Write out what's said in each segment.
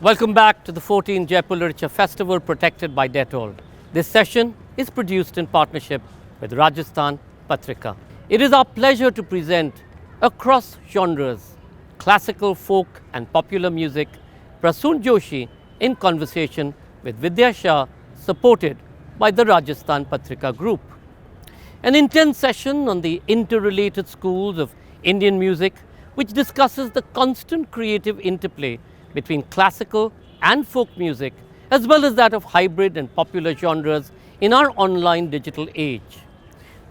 Welcome back to the 14th Jaipur Literature Festival protected by Dettol. This session is produced in partnership with Rajasthan Patrika. It is our pleasure to present across genres, classical, folk and popular music, Prasoon Joshi in conversation with Vidya Shah, supported by the Rajasthan Patrika group. An intense session on the interrelated schools of Indian music, which discusses the constant creative interplay between classical and folk music, as well as that of hybrid and popular genres in our online digital age.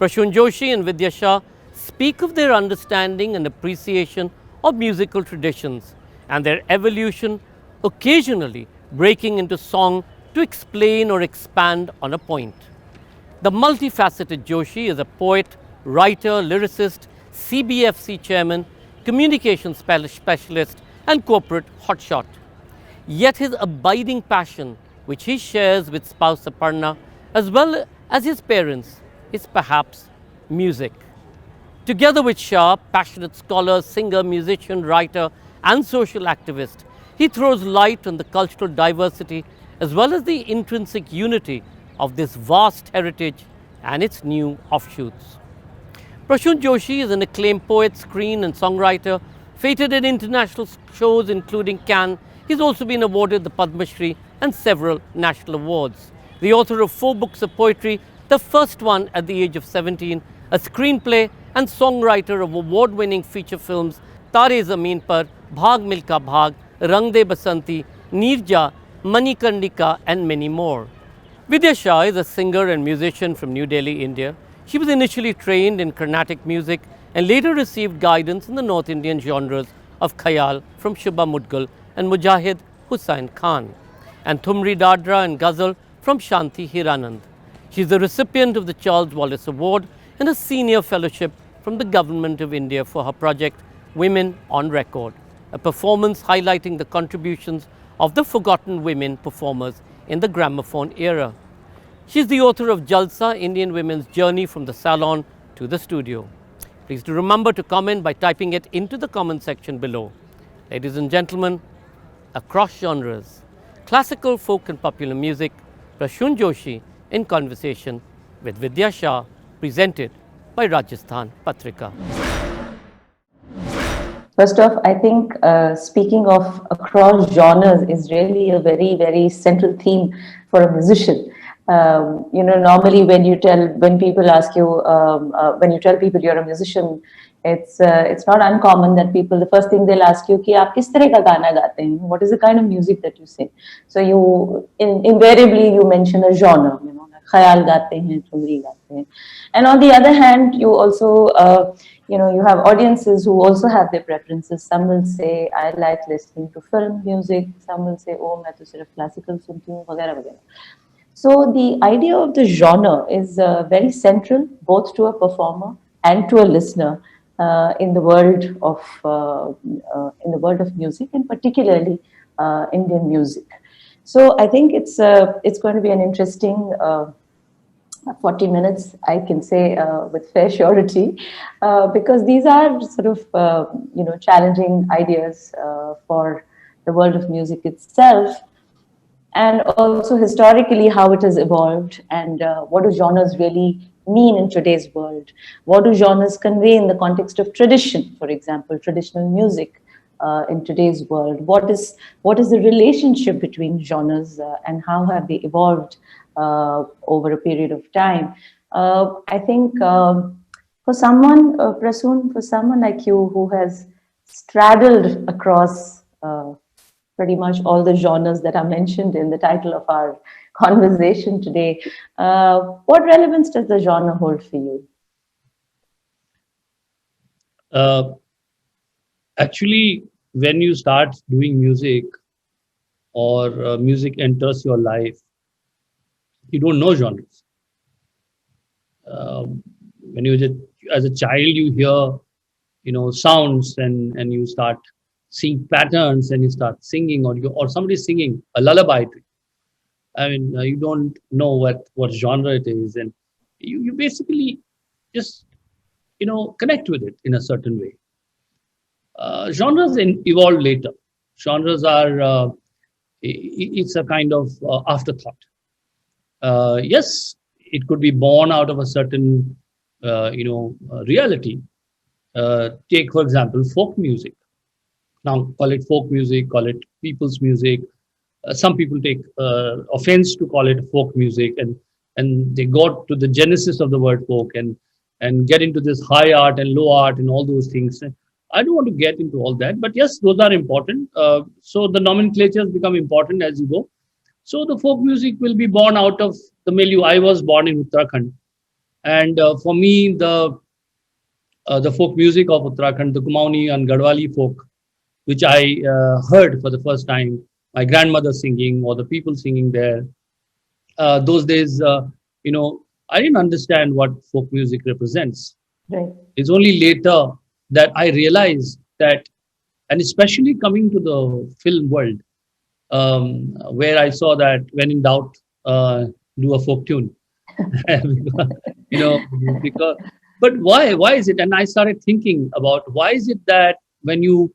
Prasoon Joshi and Vidya Shah speak of their understanding and appreciation of musical traditions and their evolution, occasionally breaking into song to explain or expand on a point. The multifaceted Joshi is a poet, writer, lyricist, CBFC chairman, communication specialist and corporate hotshot. Yet his abiding passion, which he shares with spouse Aparna, as well as his parents, is perhaps music. Together with Shah, passionate scholar, singer, musician, writer and social activist, he throws light on the cultural diversity as well as the intrinsic unity of this vast heritage and its new offshoots. Prasoon Joshi is an acclaimed poet, screen and songwriter, featured in international shows including Cannes. He's also been awarded the Padma Shri and several national awards. The author of 4 books of poetry, the first one at the age of 17, a screenplay and songwriter of award-winning feature films Tare Zameen Par, Bhag Milka Bhag, Rang De Basanti, Neerja, Manikarnika and many more. Vidya Shah is a singer and musician from New Delhi, India. She was initially trained in Carnatic music and later received guidance in the North Indian genres of Khayal from Shubha Mudgal and Mujahid Hussain Khan, and Thumri Dadra and Ghazal from Shanti Hiranand. She is the recipient of the Charles Wallace Award and a senior fellowship from the Government of India for her project Women on Record, a performance highlighting the contributions of the forgotten women performers in the gramophone era. She is the author of Jalsa, Indian Women's Journey from the Salon to the Studio. Please do remember to comment by typing it into the comment section below. Ladies and gentlemen, across genres, classical, folk and popular music, Prasoon Joshi in conversation with Vidya Shah, presented by Rajasthan Patrika. First off, I think speaking of across genres is really a very, very central theme for a musician. Normally when people ask you, when you tell people you're a musician, it's not uncommon that the first thing they'll ask you, कि आप किस तरह का गाना गाते हैं? What is the kind of music that you sing? So you invariably you mention a genre, ख्याल गाते हैं, ठुमरी गाते हैं. And on the other hand, you also you have audiences who also have their preferences. Some will say, I like listening to film music. Some will say, oh, मैं तो सिर्फ classical सुनती हूँ, वगैरह वगैरह. So the idea of the genre is very central, both to a performer and to a listener in the world of music, and particularly Indian music. So I think it's going to be an interesting 40 minutes, I can say with fair surety, because these are sort of challenging ideas for the world of music itself, and also historically how it has evolved, and what do genres really mean in today's world? What do genres convey in the context of tradition, for example, traditional music in today's world? What is the relationship between genres and how have they evolved over a period of time? I think for someone, Prasoon, for someone like you who has straddled across pretty much all the genres that are mentioned in the title of our conversation today, what relevance does the genre hold for you? Actually, when you start doing music or music enters your life, you don't know genres. When as a child, you hear, sounds and you start seeing patterns and you start singing, or somebody's singing a lullaby to you. I mean, you don't know what genre it is, and you basically just connect with it in a certain way. Genres evolve later. Genres are it's a kind of afterthought. Yes, it could be born out of a certain, reality. Take, for example, folk music. Now, call it folk music, call it people's music. Some people take offense to call it folk music, and they got to the genesis of the word folk and get into this high art and low art and all those things. I don't want to get into all that, but yes, those are important. So the nomenclatures become important as you go. So the folk music will be born out of the milieu. I was born in Uttarakhand, and for me, the folk music of Uttarakhand, the Kumauni and Garhwali folk, which I heard for the first time, my grandmother singing or the people singing there. Those days, I didn't understand what folk music represents. Right. It's only later that I realized that, and especially coming to the film world, where I saw that when in doubt, do a folk tune. you know, because, but why is it? And I started thinking about why is it that when you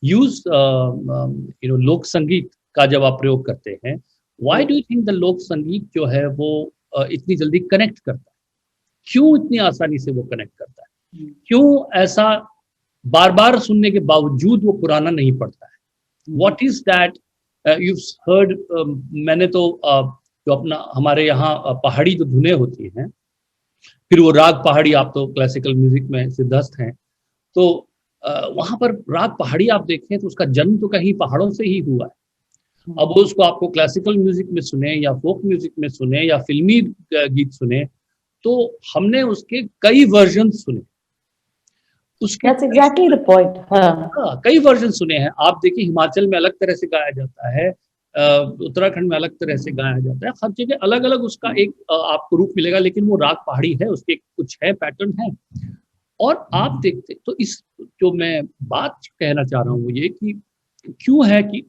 use लोक संगीत का जब आप प्रयोग करते हैं, why do you think the लोक संगीत जो है वो इतनी जल्दी कनेक्ट करता है? क्यों इतनी आसानी से वो कनेक्ट करता है? क्यों ऐसा बार बार सुनने के बावजूद वो पुराना नहीं पड़ता है? What is that? You've heard, मैंने तो जो अपना हमारे यहाँ पहाड़ी जो धुनें होती हैं, फिर वो राग पहाड़ी, आप तो क्लासिकल म्यूजिक में सिद्धस्त हैं, तो वहां पर राग पहाड़ी आप देखें तो उसका जन्म तो कहीं पहाड़ों से ही हुआ है। अब उसको आपको क्लासिकल म्यूजिक में सुने या फोक म्यूजिक में सुने या फिल्मी गीत सुने, तो हमने उसके कई वर्जन सुने। उसके That's exactly the point. हाँ, कई वर्जन सुने हैं। आप देखिए हिमाचल में अलग तरह से गाया जाता है, उत्तराखंड में अलग तरह से गाया जाता है, हर जगह अलग अलग उसका एक आपको रूप मिलेगा, लेकिन वो राग पहाड़ी है, उसके कुछ है, पैटर्न है। और आप देखते तो इस जो मैं बात कहना चाह रहा हूँ ये कि क्यों है कि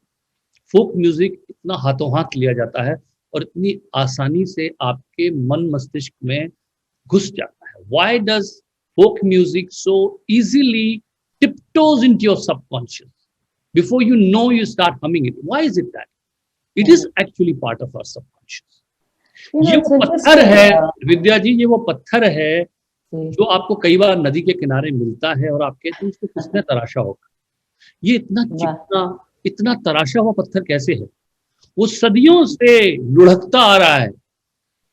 फोक म्यूजिक इतना हाथों हाथ लिया जाता है और इतनी आसानी से आपके मन मस्तिष्क में घुस जाता है। Why does folk music so easily tiptoes into your subconscious? Before you know, you start humming it. Why is it that? It is actually part of our subconscious. ये वो पत्थर है विद्या जी, ये वो पत्थर है जो आपको कई बार नदी के किनारे मिलता है और आप कहते हैं इसको किसने तराशा होगा? ये इतना चिकना, इतना तराशा हुआ पत्थर कैसे है? वो सदियों से लुढ़कता आ रहा है,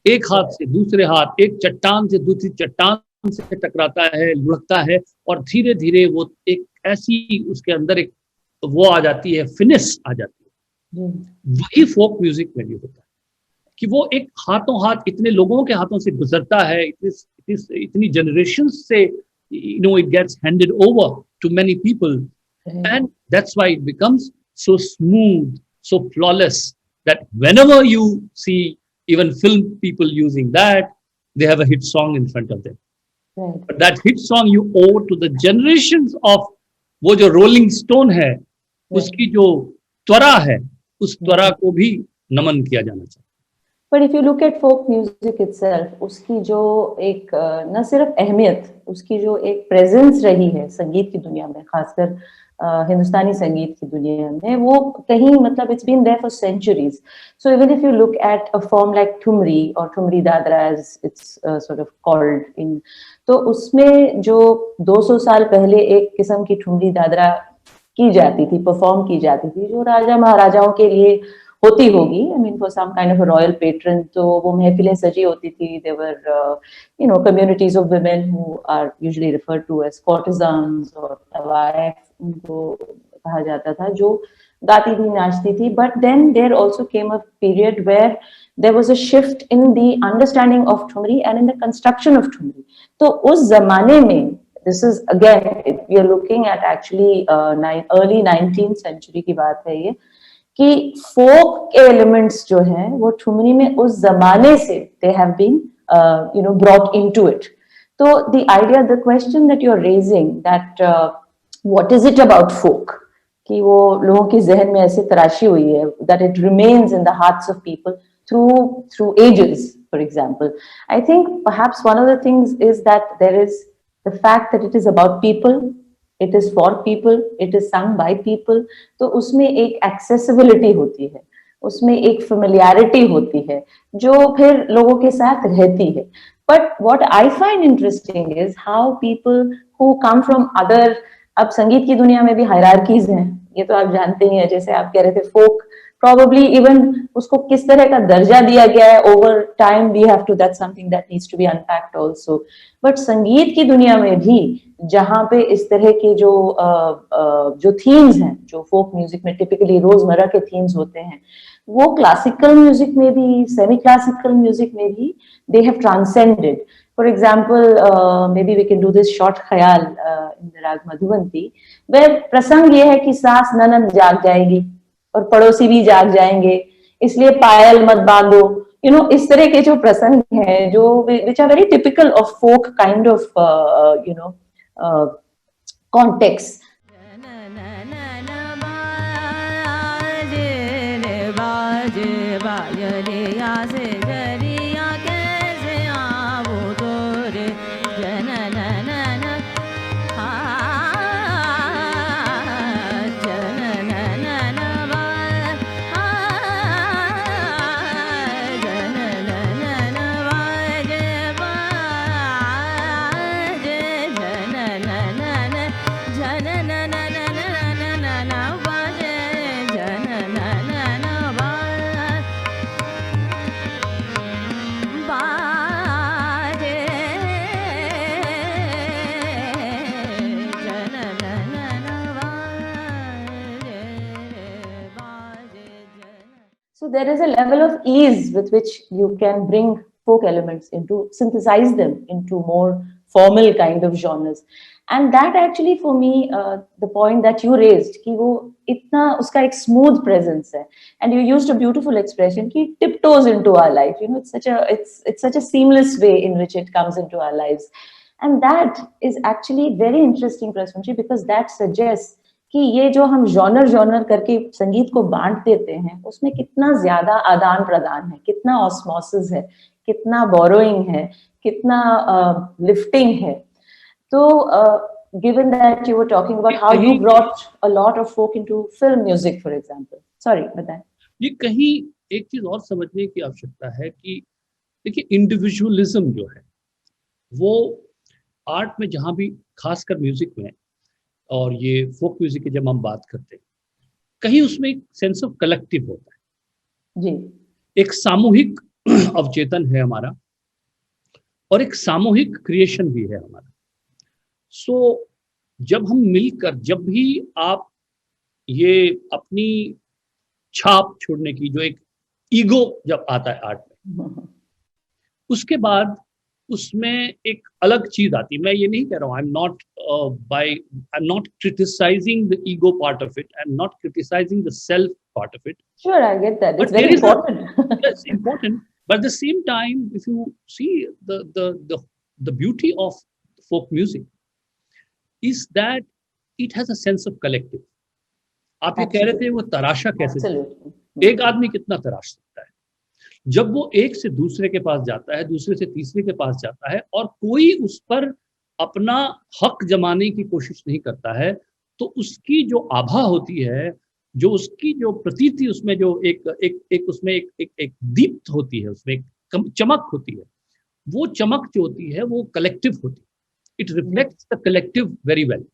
एक हाथ से दूसरे हाथ, एक चट्टान से दूसरी चट्टान से टकराता है, लुढ़कता है, और धीरे धीरे वो एक ऐसी उसके अंदर एक वो आ जाती है, फिनिश आ जाती है। वही फोक म्यूजिक में भी होता है कि वो एक हाथों हाथ इतने लोगों के हाथों से गुजरता है, इतनी जनरेशन से, it gets handed over to many people, and that's why it becomes so smooth, so flawless, that whenever you see even film people using that, they have a hit song in front of them. Right. But that hit song you owe to the generations of वो जो rolling stone है, उसकी जो त्वरा है, उस त्वरा को भी नमन किया जाना चाहिए। But if you look at folk music itself, उसकी जो एक न सिर्फ अहमियत, उसकी जो एक प्रेजेंस रही है संगीत की दुनिया में, खासकर हिंदुस्तानी संगीत की दुनिया में, वो कहीं मतलब it's been there for centuries. So even if you look at a form like Thumri or Thumri Dadra as it's sort of called in, तो उसमें जो 200 साल पहले एक किस्म की ठुमरी दादरा की जाती थी, परफॉर्म की जाती थी, जो राजा महाराजाओं के लिए होती होगी, I mean for some kind of a royal patron, तो वो महफिलें सजी होती थी। There were communities of women who are usually referred to as courtesans or तवाइफ, उनको कहा जाता था, जो गाती थी, नाचती थी। But then there also came a period where there was a shift in the understanding of Thumri and in the construction of Thumri. तो उस जमाने में, this is again, we are looking at actually early 19th century की बात है ये, कि folk के elements जो हैं वो ठुमरी में उस जमाने से they have been brought into it. तो the idea, the question that you're raising, that what is it about folk, कि वो लोगों की जहन में ऐसे तराशी हुई है, that it remains in the hearts of people through ages, for example. I think perhaps one of the things is that there is the fact that it is about people, it is for people, it is sung by people, तो उसमें एक accessibility होती है। उसमें एक familiarity होती है जो फिर लोगों के साथ रहती है. But what I find interesting is how people who come from other, अब संगीत की दुनिया में भी हायरार्कीज हैं, ये तो आप जानते ही हैं. जैसे आप कह रहे थे फोक, probably even उसको किस तरह का दर्जा दिया गया है over time, we have to, that's something that needs to be unpacked also. But संगीत की दुनिया में भी जहाँ पे इस तरह के जो themes हैं, जो folk music में typically रोजमर्रा के themes होते हैं, वो classical music में भी, semi classical music में भी they have transcended. For example, maybe we can do this short ख्याल in the राग मधुबंती, where प्रसंग ये है कि सास ननद जाग जाएगी और पड़ोसी भी जाग जाएंगे, इसलिए पायल मत बांधो. इस तरह के जो प्रसंग हैं, जो which are very typical of folk kind of context. So there is a level of ease with which you can bring folk elements into, synthesize them into more formal kind of genres. And that actually for me, the point that you raised, कि वो इतना उसका एक smooth presence है, and you used a beautiful expression कि tiptoes into our life. It's such a seamless way in which it comes into our lives, and that is actually very interesting, Prasunji, because that suggests कि ये जो हम genre करके संगीत को बांट देते हैं, उसमें कितना ज्यादा आदान प्रदान है, कितना ऑस्मोसिस है, कितना बोरोइंग है, कितना लिफ्टिंग है. तो given that you were talking about how you brought a lot of folk into film music, for example. Sorry, बताएं. ये कहीं एक चीज और समझने की आवश्यकता है कि देखिए, इंडिविजुअलिज्म जो है वो आर्ट में, जहाँ भी खासकर म्यूजिक में और ये फोक म्यूजिक की जब हम बात करते हैं, कहीं उसमें एक सेंस ऑफ कलेक्टिव होता है जी. एक सामूहिक अवचेतन है हमारा, और एक सामूहिक क्रिएशन भी है हमारा. सो जब हम मिलकर, जब भी आप ये अपनी छाप छोड़ने की, जो एक ईगो जब आता है आर्ट में, उसके बाद उसमें एक अलग चीज आती है. मैं ये नहीं कह रहा हूँ, I am not criticising the ego part of it, I am not criticising the self part of it. Sure, I get that. It's very important. Yes, important. But at the same time, if you see the beauty of folk music is that it has a sense of collective. आप ये कह रहे थे वो तराशा कैसे, एक आदमी कितना तराश सकता है. जब वो एक से दूसरे के पास जाता है, दूसरे से तीसरे के पास जाता है, और कोई उस पर अपना हक जमाने की कोशिश नहीं करता है, तो उसकी जो आभा होती है, जो उसकी जो प्रतीति, उसमें जो एक दीप्त होती है, उसमें एक चमक होती है, वो चमक जो होती है वो कलेक्टिव होती है. It reflects the collective very well.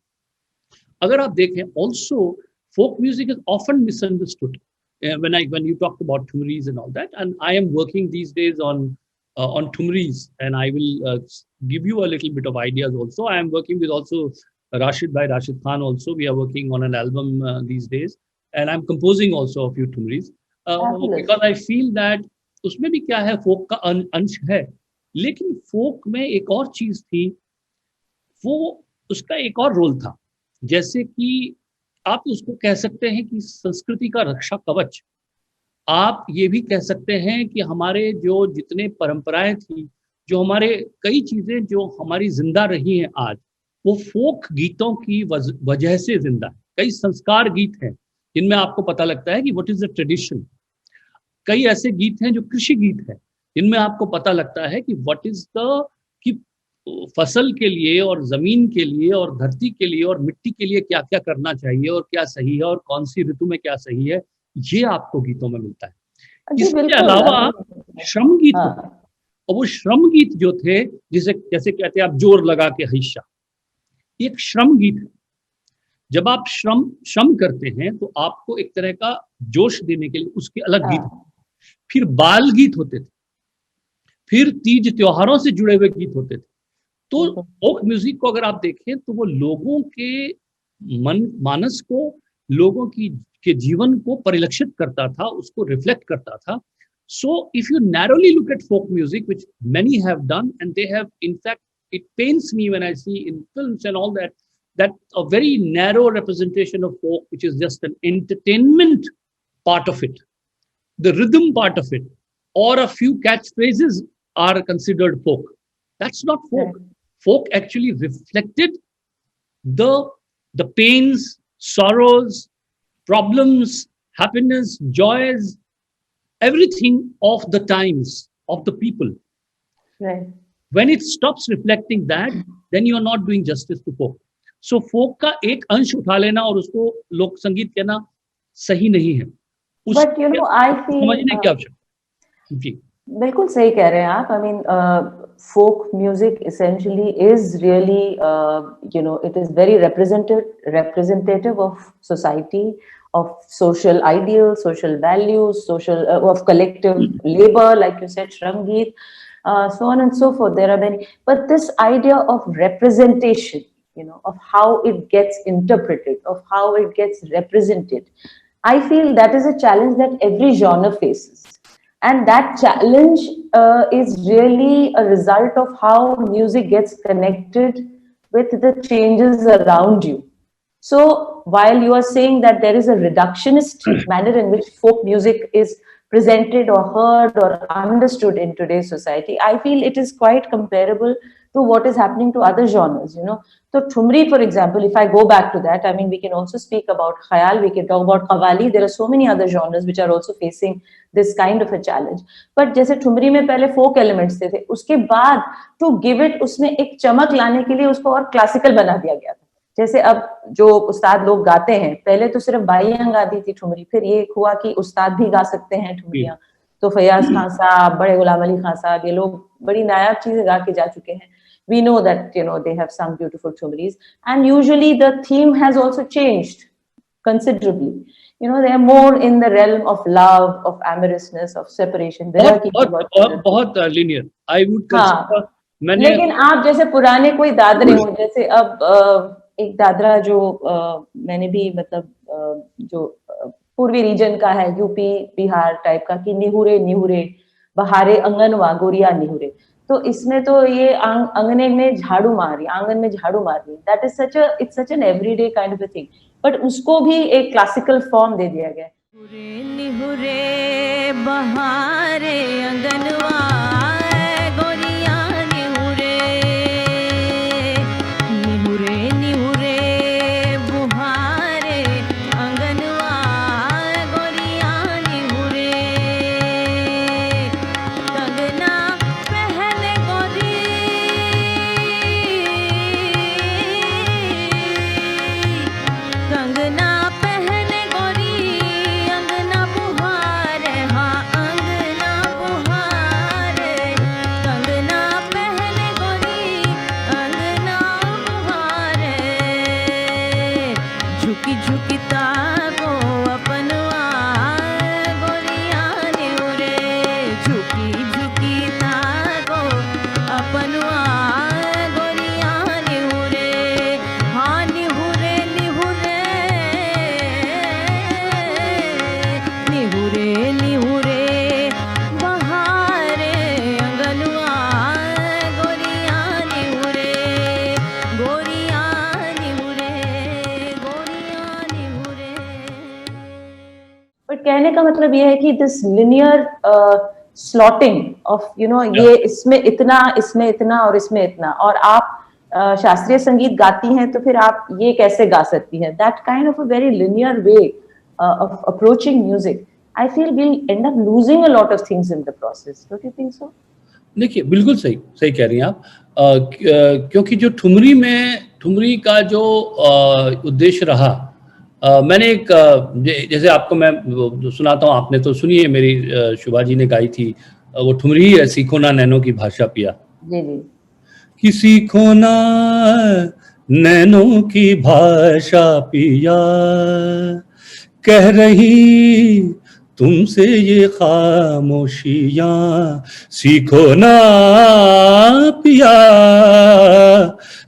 अगर आप देखें, also folk music is often misunderstood. When you talked about Thumris and all that, and I am working these days on Thumris, and I will give you a little bit of ideas also. I am working with also Rashid Khan also. We are working on an album these days. And I'm composing also a few Thumris because I feel that उसमें भी क्या है, फोक का अंश है, लेकिन फोक में एक और चीज थी, वो उसका एक और रोल था. जैसे कि आप उसको कह सकते हैं कि संस्कृति का रक्षा कवच. आप ये भी कह सकते हैं कि हमारे जो जितने परंपराएं थी, जो हमारे कई चीजें जो हमारी जिंदा रही हैं आज, वो फोक गीतों की वजह से जिंदा है. कई संस्कार गीत हैं जिनमें आपको पता लगता है कि व्हाट इज द ट्रेडिशन. कई ऐसे गीत हैं जो कृषि गीत हैं, जिनमें आपको पता लगता है कि व्हाट इज द, कि फसल के लिए और जमीन के लिए और धरती के लिए और मिट्टी के लिए क्या क्या करना चाहिए और क्या सही है और कौन सी ऋतु में क्या सही है, ये आपको गीतों में मिलता है. जी इसके बिल्कुल। अलावा श्रम गीत हाँ, होते हैं, और वो श्रम गीत जो थे, जिसे जैसे कहते हैं आप जोर लगा के हिस्सा, ये एक श्रम गीत है। जब आप श्रम करते हैं तो आपको एक तरह का जोश देने के लिए उसके अलग गीत होते हैं। हाँ, फिर बाल गीत होते थे, फिर तीज त्योहारों से जुड़े हुए गीत होते थे। तो बिल्कुल। फोक म्यूजिक को अगर आप देखें तो वो लोगों के मन मानस को, लोगों की के जीवन को परिलक्षित करता था, उसको रिफ्लेक्ट करता था. So if you narrowly look at folk music, which many have done, and they have, in fact, it pains me when I see in films and all that, that a very narrow representation of folk, which is just an entertainment part of it, the rhythm part of it, or a few catchphrases are considered folk. That's not folk. Right. Folk actually reflected the pains, sorrows, problems, happiness, joys, everything of the times of the people. Right. When it stops reflecting that, then you are not doing justice to folk. So folk का एक अंश उठा लेना और उसको लोक संगीत कहना सही नहीं है. But you know, I feel समझने की आवश्यकता. जी. बिल्कुल सही कह रहे हैं आप. I mean, folk music essentially is really, you know, it is very representative of society, of social ideals, social values, of collective labor, like you said, Shram Geet, so on and so forth. There are many, but this idea of representation, you know, of how it gets interpreted, of how it gets represented, I feel that is a challenge that every genre faces. And that challenge is really a result of how music gets connected with the changes around you. So while you are saying that there is a reductionist manner in which folk music is presented or heard or understood in today's society, I feel it is quite comparable to what is happening to other genres, you know. So Thumri, for example, if I go back to that, I mean, we can also speak about Khayal, we can talk about Qawwali. There are so many other genres which are also facing this kind of a challenge. But जैसे ठुमरी में पहले folk elements थे, उसके बाद to give it उसमें एक चमक लाने के लिए उसको और classical बना दिया गया था. जैसे अब जो उस्ताद लोग गाते हैं, पहले तो सिर्फ बाइयां गाती थी ठुमरी, फिर ये हुआ कि उस्ताद भी गा सकते हैं ठुमरियां. तो फैयाज खान साहब, बड़े गुलाम अली खान साहब, ये लोग बड़ी नायाब चीजें गा के जा चुके हैं. We know that, you know, they have sung beautiful thumris, and usually the theme has also changed considerably. You know, they are more in the realm of love, of amorousness, of separation. बहुत linear. I would consider. लेकिन आप जैसे पुराने कोई दादरे हो, जैसे अब एक दादरा जो मैंने भी मतलब जो पूर्वी रीजन का है, यूपी बिहार टाइप का, कि निहुरे निहुरे बहारे अंगनवा गोरिया निहुरे, तो इसमें तो ये अंगने में झाड़ू मार रही, आंगन में झाड़ू मार रही. That is it's such an everyday kind of a thing, but उसको भी एक क्लासिकल फॉर्म दे दिया गया. निहुरे बहारे अंगनवा कहने का मतलब ये है कि this linear slotting of, you know, ये इसमें इतना, इसमें इतना और इसमें इतना, और आप शास्त्रीय संगीत गाती हैं तो फिर आप ये कैसे गा सकती हैं. That kind of a very linear way of approaching music, I feel we end up losing a lot of things in the process. Don't you think so? देखिए, बिल्कुल सही कह रही हैं आप. क्योंकि जो ठुमरी का जो उद्देश्य रहा मैंने एक जैसे आपको मैं वो सुनाता हूँ, आपने तो सुनी है मेरी, शुभा जी ने गाई थी, वो ठुमरी है, सीखो ना नैनो की भाषा पिया, जी जी। कि सीखो ना नैनो की भाषा पिया, कह रही तुमसे ये खामोशियां, सीखो ना पिया,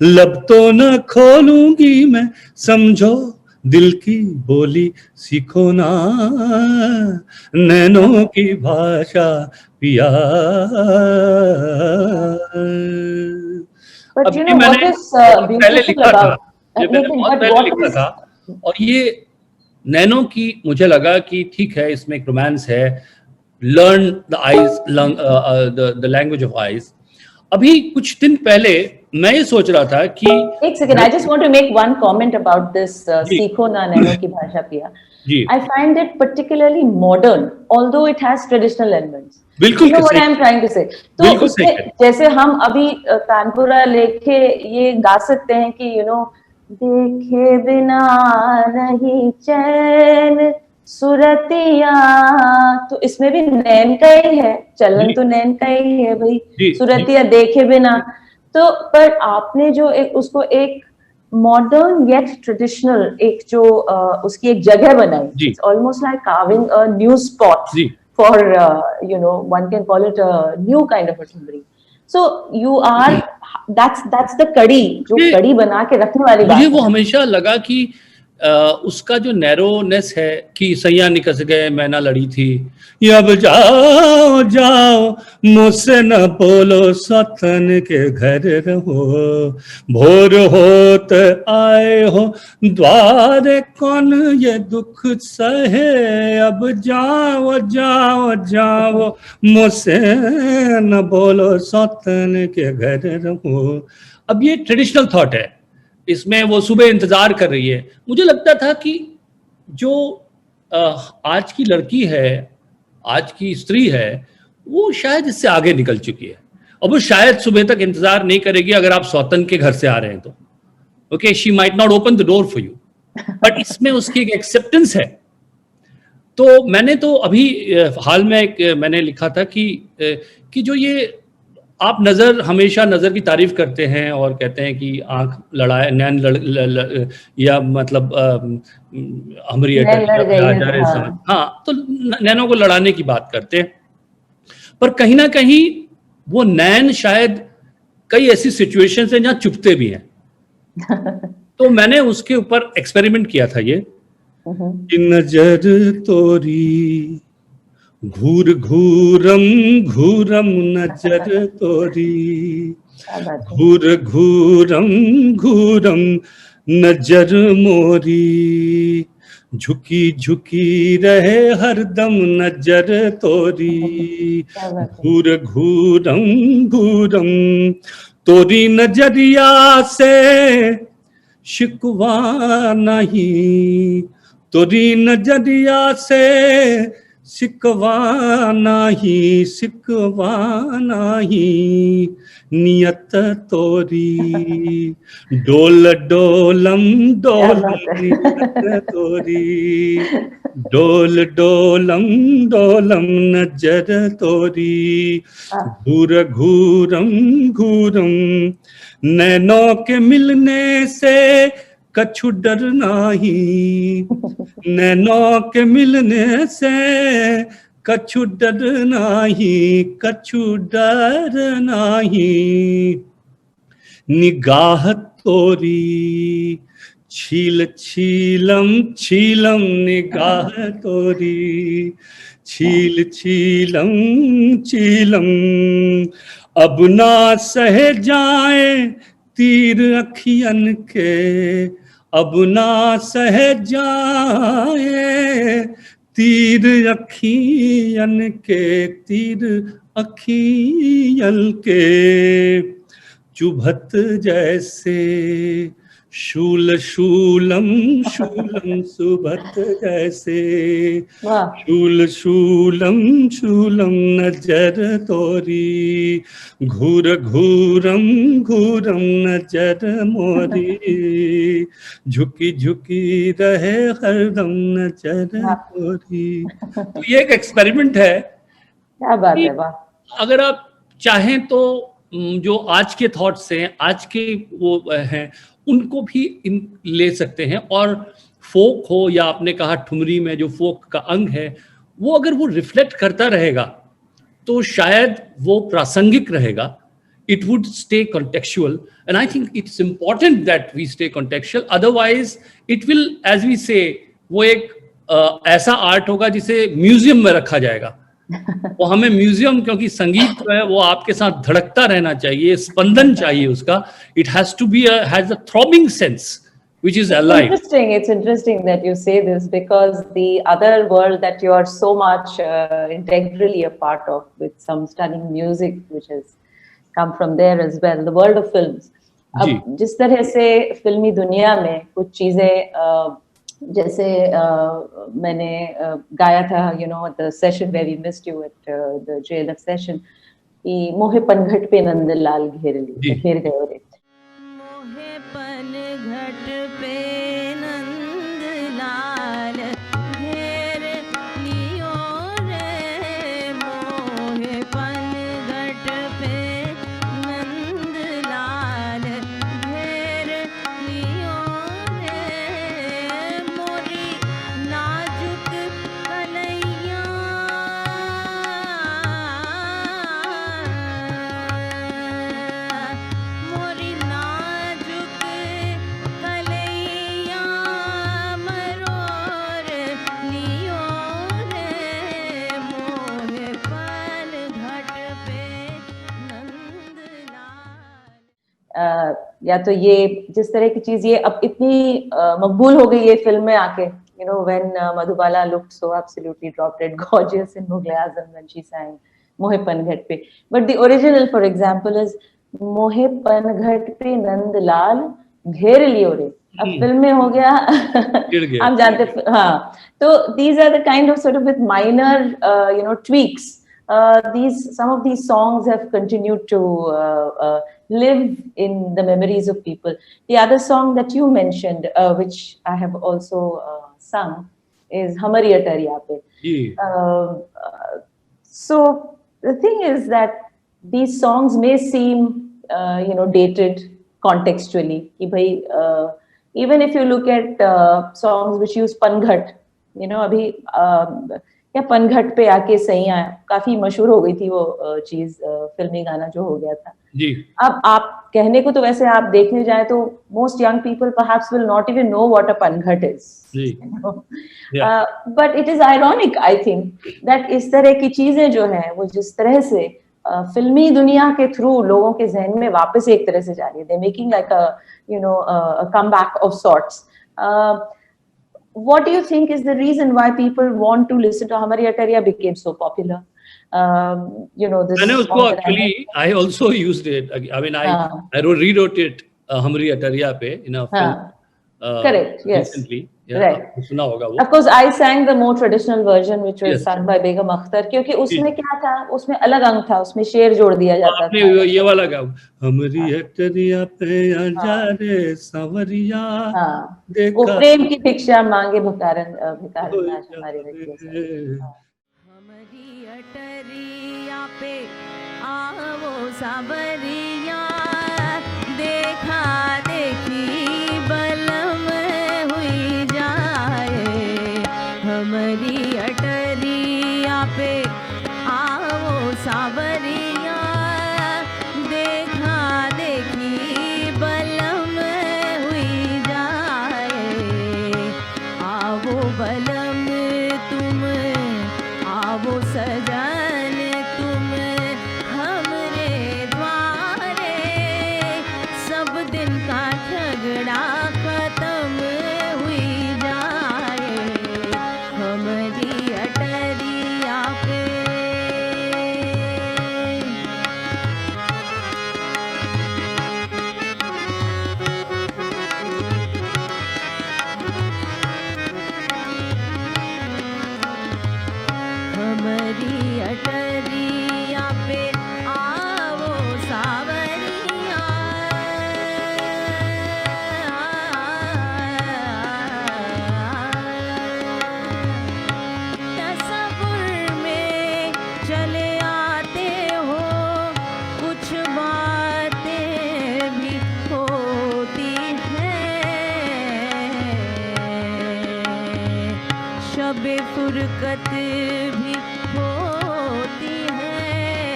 लब तो न खोलूंगी मैं, समझो दिल की बोली, सीखो ना नैनों की भाषा पिया। But you अब ये know मैंने what is बहुत पहले beautiful लिखा था, about ये मैंने लेकिन बहुत but पहले what लिखा is था, और ये नैनो की मुझे लगा कि ठीक है, इसमें एक रोमांस है, learn the eyes, the language of eyes. अभी कुछ दिन पहले मैं ये सोच रहा था कि एक second, I just want to make one comment about this जी सीखो ना नैनो की भाषा पिया. जी I find it particularly modern, although it has traditional elements. बिल्कुल You know what सही, I am trying to say? तो बिल्कुल सही उसमें कह रहे हैं। जैसे हम अभी तानपुरा लेके ये गा सकते हैं कि देखे बिना नहीं चैन सुरतिया, तो इसमें भी नैन का ही है, चलन जी तो नैन का ही है भाई, जी जी सुरतिया देखे बिना। तो पर आपने जो एक उसको एक मॉडर्न येट ट्रेडिशनल एक जो उसकी एक जगह बनाई, जी it's almost like carving a new spot जी। for one can call it a new kind of a thumri. So you are that's the कड़ी जो मुझे कड़ी बना के रखने वाली मुझे बात वो है ना. हमेशा लगा कि उसका जो नैरोनेस है, कि सैया निकस गए मैं ना लड़ी थी, ये अब जाओ जाओ मुझसे न बोलो, सतन के घर रहो, भोर होत आए हो द्वारे, कौन ये दुख सहे, अब जाओ जाओ जाओ मुझसे न बोलो, सतन के घर रहो। अब ये ट्रेडिशनल थॉट है, इसमें वो सुबह इंतजार कर रही है। मुझे लगता था कि जो आज की लड़की है, आज की स्त्री है, वो शायद इससे आगे निकल चुकी है, और वो शायद सुबह तक इंतजार नहीं करेगी अगर आप सौतन के घर से आ रहे हैं तो। Okay, she might not open the door for you, but इसमें उसकी एक एक्सेप्टेंस है। तो मैंने तो अभी हाल में एक मैंने लिखा था कि जो ये आप हमेशा नज़र की तारीफ करते हैं और कहते हैं कि आंख लड़ाए नैन या मतलब हमारी नैन लड़ गई आ है जा तो रहे हाँ. समझ, हाँ, तो नैनों को लड़ाने की बात करते हैं, पर कहीं ना कहीं वो नैन शायद कई ऐसी सिचुएशंस हैं जहाँ चुपते भी हैं। तो मैंने उसके ऊपर एक्सपेरिमेंट किया था ये कि नजर तोरी घूर घूरम घूरम, नजर तोरी क्या बात है. घूर घूरम घूरम, नजर मोरी झुकी झुकी रहे हरदम, नजर तोरी क्या बात है. घूर घूरम घूरम, तोरी नजरिया से शिकवा नहीं, तोरी नजरिया से शिकवा नहीं, शिकवा नहीं, नियत तोरी डोल डोलम क्या डोलम, बात है. नियत तोरी डोल डोलम डोलम, नजर तोरी घूर घूरम घूरम, नैनों के मिलने से कछु डर नहीं, नैनों के मिलने से कछु डर नहीं, कछु डर नहीं, निगाह तोरी छील छीलम छीलम, निगाह तोरी छील छीलम छीलम, अब ना सह जाए तीर अखियन के, अब ना सह जाए तीर अखियन के, तीर अखियन के, चुभत जैसे शूल शूलम शूलम सुबत जैसे, वाह, शूल शूलम शूलम नजर तोरी, घूर घूरम घूरम नजर मोरी, झुकी झुकी रहे हरदम नजर वाह, तोरी। तो ये एक एक्सपेरिमेंट है क्या बात कि है, वाह। अगर आप चाहें तो जो आज के थॉट्स हैं, आज के वो हैं, उनको भी ले सकते हैं। और फोक हो या आपने कहा ठुमरी में जो फोक का अंग है, वो अगर वो रिफ्लेक्ट करता रहेगा तो शायद वो प्रासंगिक रहेगा। It would stay contextual, and I think it's important that we stay contextual, otherwise it will, as we say, वो एक ऐसा आर्ट होगा जिसे म्यूजियम में रखा जाएगा। वो हमें म्यूजियम, क्योंकि संगीत जो है वो आपके साथ धड़कता रहना चाहिए, स्पंदन चाहिए उसका। It has to be has a throbbing sense which is alive. It's interesting that you say this, because the other world that you are so much integrally a part of, with some stunning music which has come from there as well, the world of films. जी अब जिस तरह से फिल्मी दुनिया में कुछ चीजें जैसे मैंने गाया था, you know, at the session where we missed you at the JLF session, कि मोहे पनघट पे नंदलाल घेर जी घेर गए रे। मोहे पनघट पे नंदलाल घेर लियो रे, मोहे पनघट पे नंदलाल घेर लियो रे, मोरी नाजुक कलैया, मोरी नाजुक कलैया मरोर लियो रे, मोहे पनघट पे नंदलाल। या तो ये जिस तरह की चीज ये अब इतनी मकबूल हो गई है फिल्म में आके, you know, when Madhubala looked so absolutely drop dead gorgeous in Mughal e Azam when she sang Mohe Panghat Pe, but the original, for example, is Mohe Panghat Pe Nandlal घेर लियो रे। अब film में हो गया गिर गया। हम जानते, हाँ, तो these are the kind of sort of with minor you know tweaks, some of these songs have continued to live in the memories of people. The other song that you mentioned, which I have also sung, is Hamari Atariya Pe. Ji So the thing is that these songs may seem you know dated contextually, कि भाई even if you look at songs which use पनघट, you know, अभी क्या पनघट पे आके सही आया, काफी मशहूर हो गई थी वो चीज, फिल्मी गाना जो हो गया था। जी अब आप कहने को तो वैसे आप देखने जाए तो most young people perhaps will not even know what a panघट is, ji you know? Yeah. But it is ironic, I think, that इस तरह की चीजें जो हैं वो जिस तरह से फिल्मी दुनिया के थ्रू लोगों के जहन में वापस एक तरह से जा रही है, they're making like a you know a comeback of sorts. What do you think is the reason why people want to listen to Hamari Atariya became so popular? You know, this मैंने उसको song that I actually I also used it, I mean हाँ। आई रीरोट it हमरी अटरिया पे इन अ हाँ, correct, yes. Recently, Right. सुना होगा वो। Of course, I sang the more traditional version, which was Yes. sung by Begum Akhtar, क्योंकि उसमें क्या था, उसमें अलग अंग था, उसमें शेर जोड़ दिया जाता आपने था। ये वाला गाओ, हमरी अटरिया पे आ जा रे सांवरिया, हाँ, वो देखा प्रेम की भिक्षा मांगे भिखारन आज हमारे रखिए सब। हाँ। हमरी अटरिया पे आवो सावरिया, देखा देखी बलम हुई जाए, हमरी अटरिया पे आवो सावरिया, देखा देखी बलम हुई जाए, आवो बलम तुम, आवो सजन तुम, हमरे द्वारे बरकत भी होती है,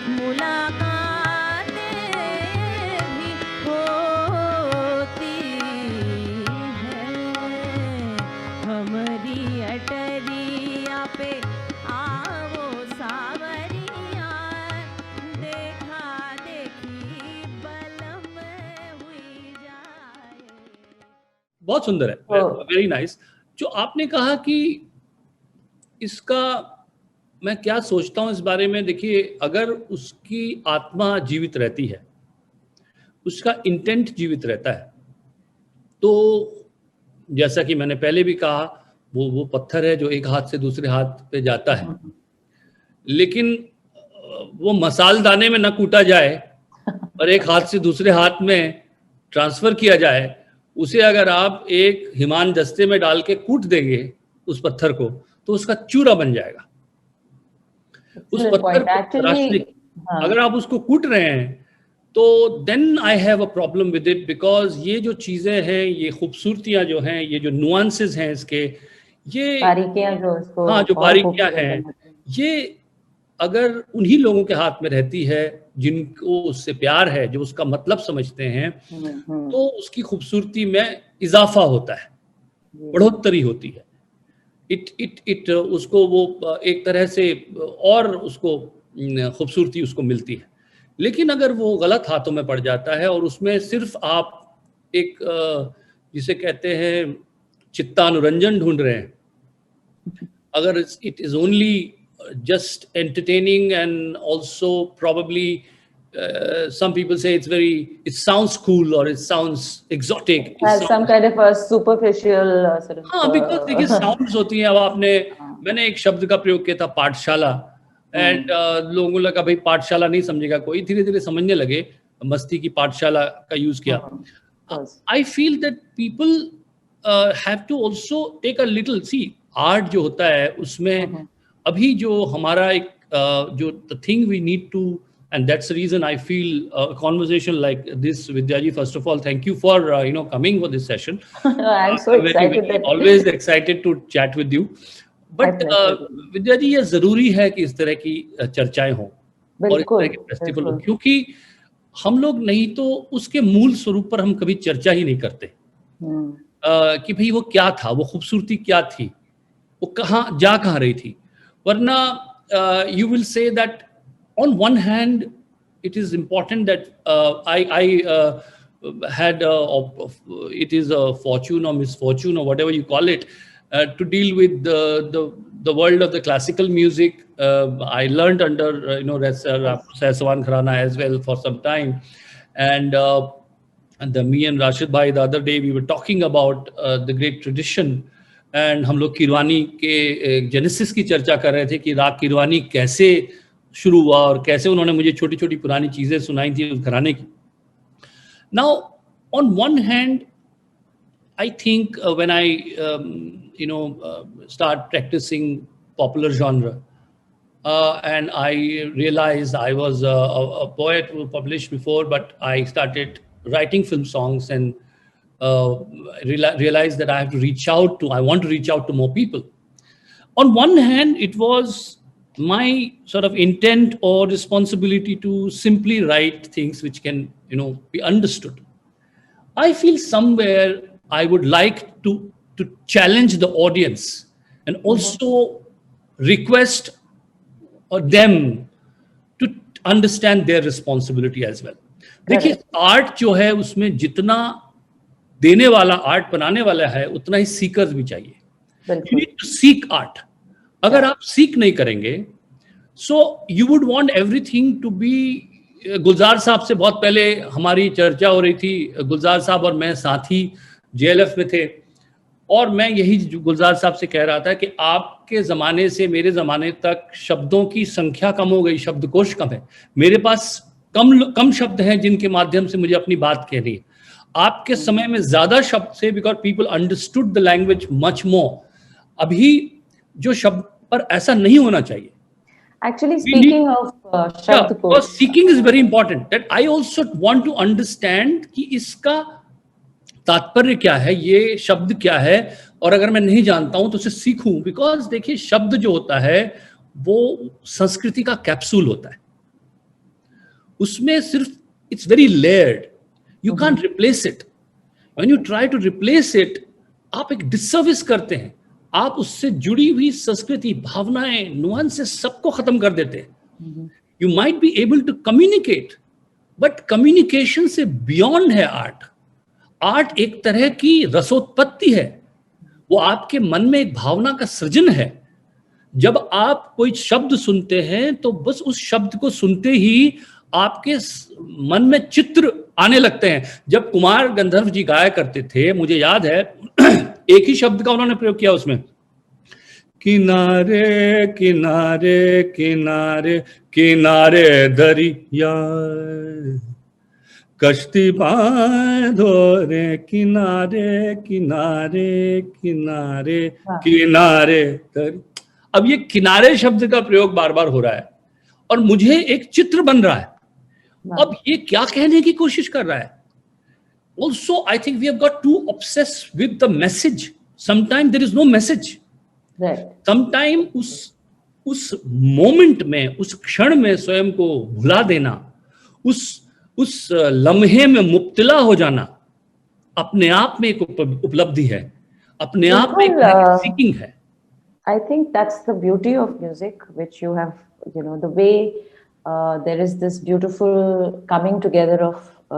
मुलाकातें भी होती है। हमारी अटरिया पे आओ सावरिया, देखा देखी बलम हुई जाए। बहुत सुंदर है, वेरी नाइस। जो आपने कहा कि इसका मैं क्या सोचता हूँ इस बारे में, देखिए अगर उसकी आत्मा जीवित रहती है, उसका इंटेंट जीवित रहता है, तो जैसा कि मैंने पहले भी कहा, वो पत्थर है जो एक हाथ से दूसरे हाथ पे जाता है, लेकिन वो मसालदाने में न कूटा जाए और एक हाथ से दूसरे हाथ में ट्रांसफर किया जाए, उसे अगर आप एक हिमान दस्ते में डाल के कूट देंगे उस पत्थर को, तो उसका चूरा बन जाएगा। उस पत्थर को राष्ट्रीय, अगर आप उसको कूट रहे हैं तो then I have a problem with it, because ये जो चीजें हैं, ये खूबसूरतियां जो हैं, ये जो नुआंसेस हैं इसके, ये बारीकियां जो इसको, हाँ, जो बारीकियां हैं, ये अगर उन्हीं लोगों के हाथ में रहती है जिनको उससे प्यार है, जो उसका मतलब समझते हैं, तो उसकी खूबसूरती में इजाफा होता है, बढ़ोतरी होती है। इट उसको वो एक तरह से और उसको खूबसूरती उसको मिलती है। लेकिन अगर वो गलत हाथों में पड़ जाता है और उसमें सिर्फ आप एक जिसे कहते हैं चित्तानुरंजन ढूंढ रहे हैं, अगर it is only just entertaining and also probably some people say it sounds cool or it sounds exotic, has some kind of a superficial sort of हाँ, because देखिए sounds होती हैं। अब आपने मैंने एक शब्द का प्रयोग किया था पाठशाला, एंड लोगों को लगा भाई पाठशाला नहीं समझेगा कोई, धीरे धीरे समझने लगे, मस्ती की पाठशाला का यूज किया। I feel that people have to also take a little, see art जो होता है उसमें अभी जो हमारा एक जो the thing we need to, and that's the reason I feel a conversation like this, Vidya ji, first of all thank you for coming for this session. I'm so excited, always excited to chat with you, but विद्या जी ये जरूरी है कि इस तरह की चर्चाएं हों और इस तरह के फेस्टिवल हो, क्योंकि हम लोग नहीं तो उसके मूल स्वरूप पर हम कभी चर्चा ही नहीं करते कि भाई वो क्या था, वो खूबसूरती क्या थी, वो कहाँ रही थी। वरना you will say that on one hand it is important that I had it is a fortune or misfortune or whatever you call it, to deal with the world of the classical music. I learned under Sawan Khurana as well for some time, and me and Rashid Bhai the other day we were talking about the great tradition, and हम लोग किरवानी के genesis की चर्चा कर रहे थे कि राग किरवानी कैसे शुरू हुआ और कैसे उन्होंने मुझे छोटी छोटी पुरानी चीजें सुनाई थी उस घराने की। Now on one hand I think when I start practising popular genre and I realized I was a poet who published before, but I started writing film songs and realized that I want to reach out to more people. On one hand, it was my sort of intent or responsibility to simply write things which can, be understood. I feel somewhere I would like to challenge the audience and also request them to understand their responsibility as well. देखिए art जो है उसमें जितना देने वाला art बनाने वाला है उतना ही सीकर्स भी चाहिए. You need to seek art. अगर आप सीख नहीं करेंगे, so you would want everything to be. गुलजार साहब से बहुत पहले हमारी चर्चा हो रही थी. गुलजार साहब और मैं साथ ही JLF में थे और मैं यही गुलजार साहब से कह रहा था कि आपके ज़माने से मेरे ज़माने तक शब्दों की संख्या कम हो गई, शब्दकोश कम है. मेरे पास कम शब्द हैं जिनके माध्यम से मुझे अपनी बात कहनी है. आपके समय में ज़्यादा शब्द थे because people understood the language much more. अभी जो शब्द पर ऐसा नहीं होना चाहिए. Actually, speaking of शब्दकोश, seeking is very important. That I also want to understand कि इसका तात्पर्य क्या है, ये शब्द क्या है, और अगर मैं नहीं जानता हूं तो उसे सीखूं, बिकॉज देखिए शब्द जो होता है वो संस्कृति का कैप्सूल होता है, उसमें सिर्फ it's very layered, you can replace it. When you try to replace it आप एक डिससर्विस करते हैं, आप उससे जुड़ी हुई संस्कृति, भावनाएं, नुआंसेस सबको खत्म कर देते हैं। You might be able to communicate, but communication से बियॉन्ड है आर्ट। आर्ट एक तरह की रसोत्पत्ति है, वो आपके मन में एक भावना का सृजन है। जब आप कोई शब्द सुनते हैं तो बस उस शब्द को सुनते ही आपके मन में चित्र आने लगते हैं। जब कुमार गंधर्व जी गाया करते थे, मुझे याद है एक ही शब्द का उन्होंने प्रयोग किया उसमें, किनारे किनारे किनारे किनारे दरिया, कश्ती बांधो रे किनारे किनारे किनारे किनारे दरिया। अब ये किनारे शब्द का प्रयोग बार बार हो रहा है और मुझे एक चित्र बन रहा है। अब ये क्या कहने की कोशिश कर रहा है? Also, I think we have got too obsessed with the message. Sometimes there is no message. Right. Sometimes उस मोमेंट में, उस क्षण में स्वयं को भुला देना, उस लम्हे में मुब्तला हो जाना अपने आप में एक उपलब्धि है, अपने आप में एक सीकिंग है। I think that's the beauty of music, which you have, the way there is this beautiful coming together of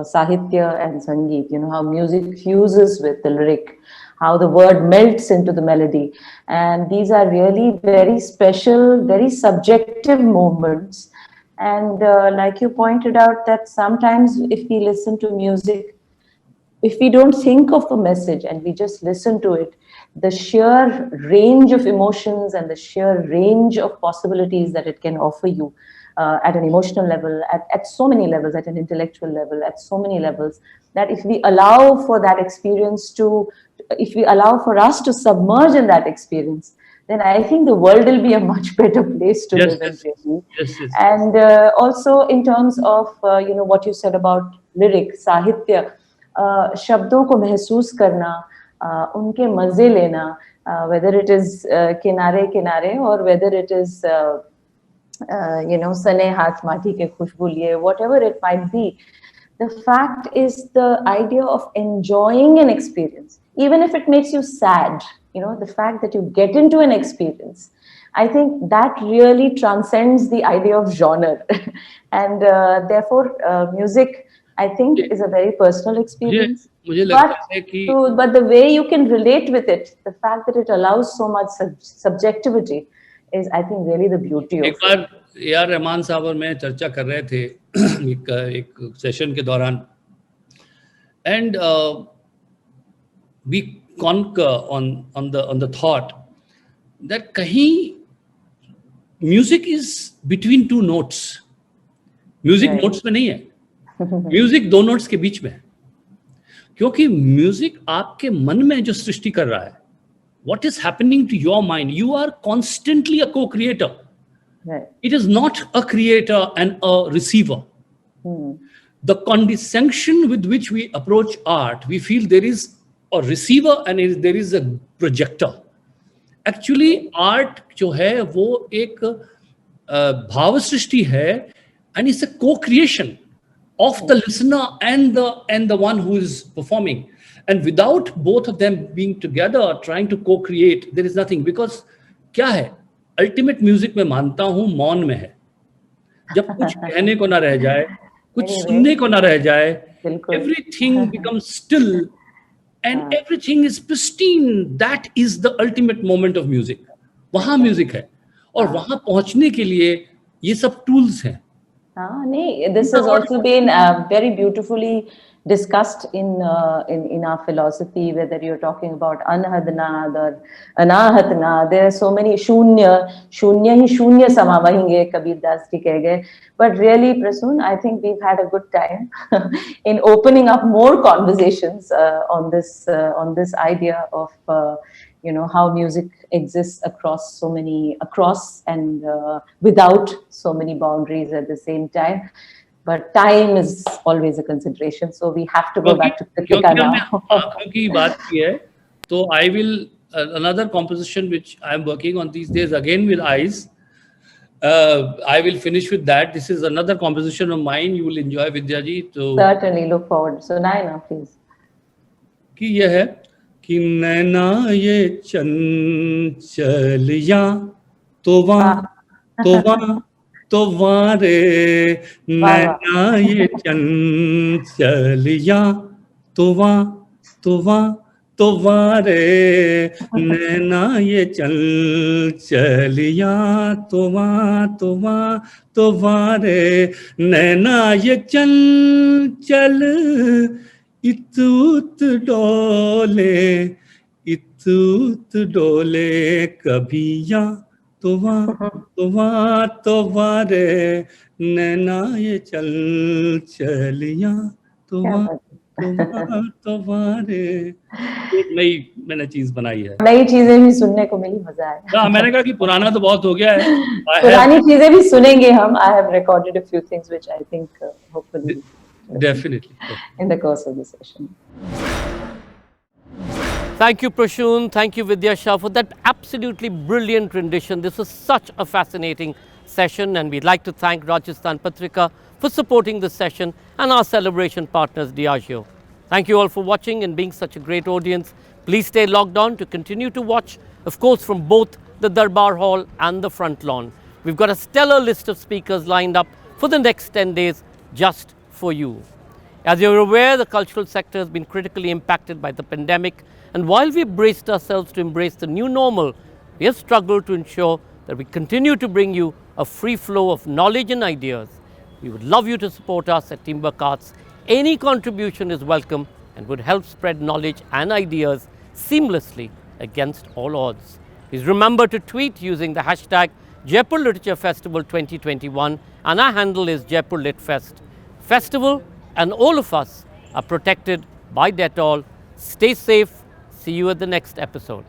Sahitya and Sangeet, how music fuses with the lyric, how the word melts into the melody. And these are really very special, very subjective moments. And like you pointed out, that sometimes if we listen to music, if we don't think of the message and we just listen to it, the sheer range of emotions and the sheer range of possibilities that it can offer you at an emotional level, at so many levels, at an intellectual level, at so many levels, that if we allow for that experience if we allow for us to submerge in that experience, then I think the world will be a much better place to live in. Really. Yes. And also in terms of, what you said about lyric, sahitya, शब्दों को महसूस करना, उनके मजे लेना, whether it is किनारे किनारे or whether it is सने हाथ माटी के खुशबू लिए, whatever it might be, the fact is the idea of enjoying an experience, even if it makes you sad, the fact that you get into an experience, I think that really transcends the idea of genre. And therefore music, I think, is a very personal experience. But the way you can relate with it, the fact that it allows so much subjectivity is, I think, really the beauty of it. एक बार A.R. Rahman साहब और मैं चर्चा कर रहे थे एक session के दौरान, and we concur on the thought that कहीं music is between two notes. Music right. Notes में नहीं है, म्यूजिक दो नोट्स के बीच में है, क्योंकि म्यूजिक आपके मन में जो सृष्टि कर रहा है, what is happening to your mind, you are constantly a co-creator. Right. It is not a creator and a receiver. The condescension with which we approach art, we feel there is a receiver and there is a projector. Actually art जो है वो एक भाव सृष्टि है, and it's a co-creation of the listener and the one who is performing. And without both of them being together trying to co-create, there is nothing. Because क्या है, ultimate music में मानता हूँ मौन में है, जब कुछ कहने को ना रह जाए, कुछ सुनने को ना रह जाए, everything becomes still and everything is pristine. That is the ultimate moment of music. वहाँ music है, और वहाँ पहुँचने के लिए ये सब tools हैं. This has also been very beautifully discussed in our philosophy, whether you're talking about anahadnad or anahatnad. There are so many shunya hi shunya sama vahinge, Kabir Das ji keh gaye. But really, Prasoon, I think we've had a good time in opening up more conversations on this idea of how music exists across and without so many boundaries at the same time. But time is always a consideration, so we have to go back to Kritika now. आँखों की बात की है, तो I will another composition which I'm working on these days, again with eyes. I will finish with that. This is another composition of mine. You will enjoy, Vidya ji. So Certainly look forward. So Naina, please. कि यह है कि नैना ये चंचलिया तो वहाँ रे, नैना ये चंचलिया तो वहाँ रे, नैना ये चंचलिया तो वहाँ रे, नैना ये चंचल इतूत डोले कभी या तो वहाँ रे, नैना ये चलिया तो वहाँ रे। एक नई मैंने चीज बनाई है, नई चीजें भी सुनने को मिली, मजा आया। मैंने कहा कि पुराना तो बहुत हो गया है। पुरानी चीजें भी सुनेंगे हम। I have recorded a few things which I think hopefully Definitely. in the course of the session. Thank you, Prashun. Thank you, Vidya Shah, for that absolutely brilliant rendition. This was such a fascinating session, and we'd like to thank Rajasthan Patrika for supporting this session and our celebration partners, Diageo. Thank you all for watching and being such a great audience. Please stay logged on to continue to watch, of course, from both the Darbar Hall and the front lawn. We've got a stellar list of speakers lined up for the next 10 days just for you. As you're aware, the cultural sector has been critically impacted by the pandemic, and while we've braced ourselves to embrace the new normal, we have struggled to ensure that we continue to bring you a free flow of knowledge and ideas. We would love you to support us at Teamwork Arts. Any contribution is welcome and would help spread knowledge and ideas seamlessly against all odds. Please remember to tweet using the hashtag Jaipur Literature Festival 2021, and our handle is Jaipur LitFest. Festival and all of us are protected by Dettol. Stay safe. See you at the next episode.